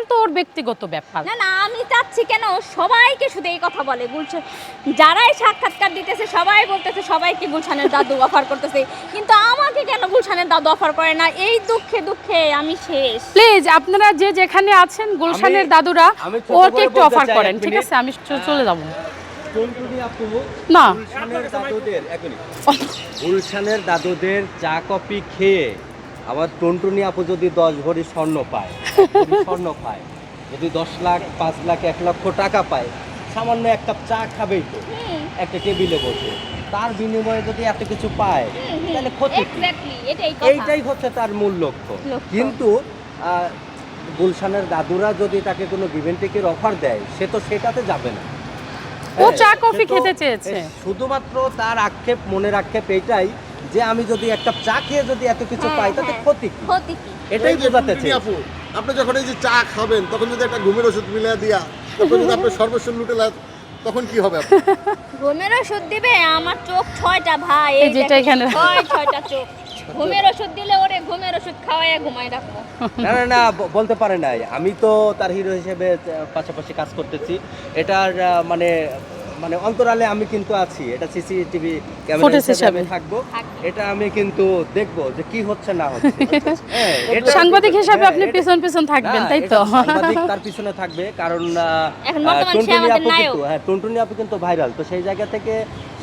তো ওর ব্যক্তিগত ব্যাপার। না না, আমি চাচ্ছি কেন সবাইকে শুধু এই কথা বলে গুলশান, যারাই সাক্ষাৎকার দিতেছে সবাই বলতেছে সবাইকে গুলশানের দাদু অফার করতেছে, কিন্তু আমাকে কেন গুলশানের দাদু অফার করে না? এই দুঃখে দুঃখে আমি শেষ। প্লিজ আপনারা যে যেখানে আছেন গুলশানের দাদুরা ওকে একটু অফার করেন, ঠিক আছে? আমি চলে যাব টুনটুনি আপু না। গুলশানের দাদুদের চা কফি খেয়ে আবার টুনটুনি আপু যদি 10 ভরি স্বর্ণ পায়, যদি 10 লাখ 5 লাখ 1 লক্ষ টাকা পায়, সামান্য এক কাপ চা খাবেই তো একটা টেবিলে বসে, তার বিনিময়ে যদি এত কিছু পায় তাহলে ক্ষতি কি? এইটাই হচ্ছে তার মূল লক্ষ্য। কিন্তু গুলশানের দাদুরা যদি তাকে কোনো গিভেন টেকের অফার দেয়, সে তো সেটাতে যাবে না। ও চা কফি খেতে চেয়েছে। শুধুমাত্র তার আক্ষেপ, মনের আক্ষেপ এইটাই যে আমি যদি একটা চা খেয়ে যদি এত কিছু পাই তাতে ক্ষতি কি? এটাই বোঝাতে চাই। আপনি যখন এই যে চা খাবেন তখন যদি একটা ঘুমের ওষুধ মিলিয়ে দিয়া তারপর যদি আপনি সর্বস্ব লুটে নেন তখন কি হবে? ঘুমের ওষুধ দিবে? আমার চোখ 6টা ভাই, এই যেটা এখানে 6টা চোখ। ঘুমের ওষুধ দিলে ওরে ঘুমের ওষুধ খাওয়ায় ঘুমাই রাখবো। না না না, বলতে পারে নাই। আমি তো তার হিরো হিসেবে পাশাপাশি কাজ করতেছি। এটার মানে মানে অন্তরালে আমি কিন্তু আছি। এটা সিসিটিভি ক্যামেরা হিসেবে থাকবো। এটা আমি কিন্তু দেখবো যে কি হচ্ছে না হচ্ছে। হ্যাঁ, এটা সাংবাদিক হিসেবে আপনি পিছন পিছন থাকবেন, তাই তো? সাংবাদিক তার পিছনে থাকবে, কারণ টুনটুনি আপু কিন্তু ভাইরাল। তো সেই জায়গা থেকে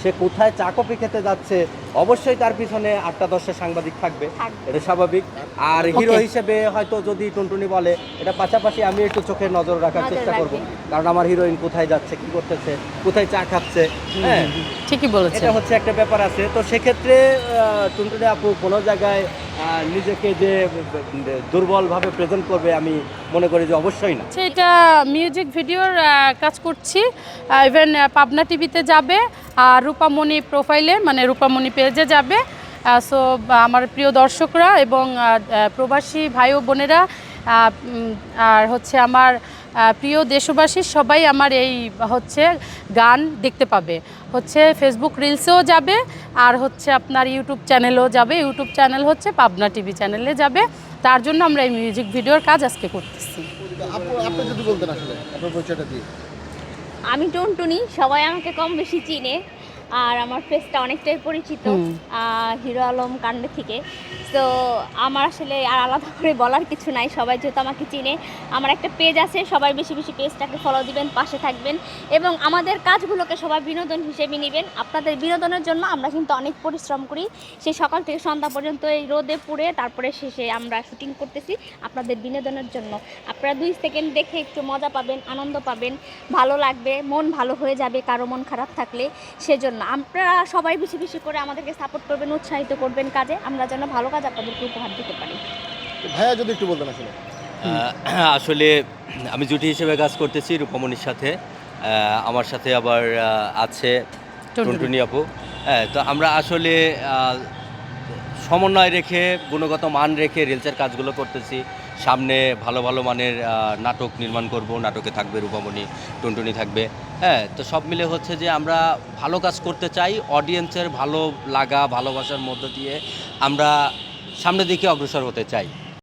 সে কোথায় চা কফি খেতে যাচ্ছে অবশ্যই তার পিছনে 8টা-10টা সাংবাদিক থাকবে, এটা স্বাভাবিক। আর হিরো হিসেবে হয়তো যদি টুনটুনি বলে, এটা পাশাপাশি আমি একটু চোখে নজর রাখার চেষ্টা করব, কারণ আমার হিরোইন কোথায় যাচ্ছে, কি করতেছে, কোথায় চা খাচ্ছে। হ্যাঁ, ঠিকই বলেছেন। এটা হচ্ছে একটা ব্যাপার আছে। তো সেক্ষেত্রে টুনটুনি আপু কোনো জায়গায় নিজেকে যে দুর্বলভাবে প্রেজেন্ট করবে আমি মনে করি যে অবশ্যই না। এটা মিউজিক ভিডিওর কাজ করছি, ইভেন পাবনা টিভিতে যাবে, আর রূপামণি প্রোফাইলে মানে রূপামণি পেজে যাবে। সো আমার প্রিয় দর্শকরা এবং প্রবাসী ভাই ও বোনেরা আর হচ্ছে আমার প্রিয় দেশবাসী সবাই আমার এই হচ্ছে গান দেখতে পাবে, হচ্ছে ফেসবুক রিলসেও যাবে, আর হচ্ছে আপনার ইউটিউব চ্যানেলেও যাবে। ইউটিউব চ্যানেল হচ্ছে পাবনা টিভি চ্যানেলে যাবে। তার জন্য আমরা এই মিউজিক ভিডিওর কাজ আজকে করতেছি। আপনি যদি বলতেন আসলে আপনার পরিচয়টা দিয়ে। আমি টুনটুনি, সবাই আমাকে কম বেশি চিনে, আর আমার ফেসটা অনেকটাই পরিচিত হিরো আলম কাণ্ডে থেকে। তো আমার আসলে আর আলাদা করে বলার কিছু নাই, সবাই যেহেতু আমাকে চিনে। আমার একটা পেজ আছে, সবাই বেশি বেশি পেজটাকে ফলো দিবেন, পাশে থাকবেন, এবং আমাদের কাজগুলোকে সবাই বিনোদন হিসেবে নেবেন। আপনাদের বিনোদনের জন্য আমরা কিন্তু অনেক পরিশ্রম করি, সেই সকাল থেকে সন্ধ্যা পর্যন্ত এই রোদে পুড়ে তারপরে শেষে আমরা শুটিং করতেছি আপনাদের বিনোদনের জন্য। আপনারা 2 সেকেন্ড দেখে একটু মজা পাবেন, আনন্দ পাবেন, ভালো লাগবে, মন ভালো হয়ে যাবে কারো মন খারাপ থাকলে। সেজন্য আপনারা সবাই বেশি বেশি করে আমাদেরকে সাপোর্ট করবেন, উৎসাহিত করবেন কাজে, আমরা যেন ভালো কাজ আপনাদেরকে উপহার দিতে পারি। ভাইয়া যদি একটু বলতেন আসলে। আসলে আমি জুটি হিসেবে কাজ করতেছি রূপমণির সাথে, আমার সাথে আবার আছে টুনটুনি আপু। হ্যাঁ, তো আমরা আসলে সমন্বয় রেখে, গুণগত মান রেখে রিলসের কাজগুলো করতেছি। সামনে ভালো ভালো মানের নাটক নির্মাণ করব, নাটকে থাকবে রূপমণি, টুনটুনি থাকবে। হ্যাঁ, তো সব মিলে হচ্ছে যে আমরা ভালো কাজ করতে চাই, অডিয়েন্সের ভালো লাগা ভালোবাসার মধ্য দিয়ে আমরা সামনের দিকে অগ্রসর হতে চাই।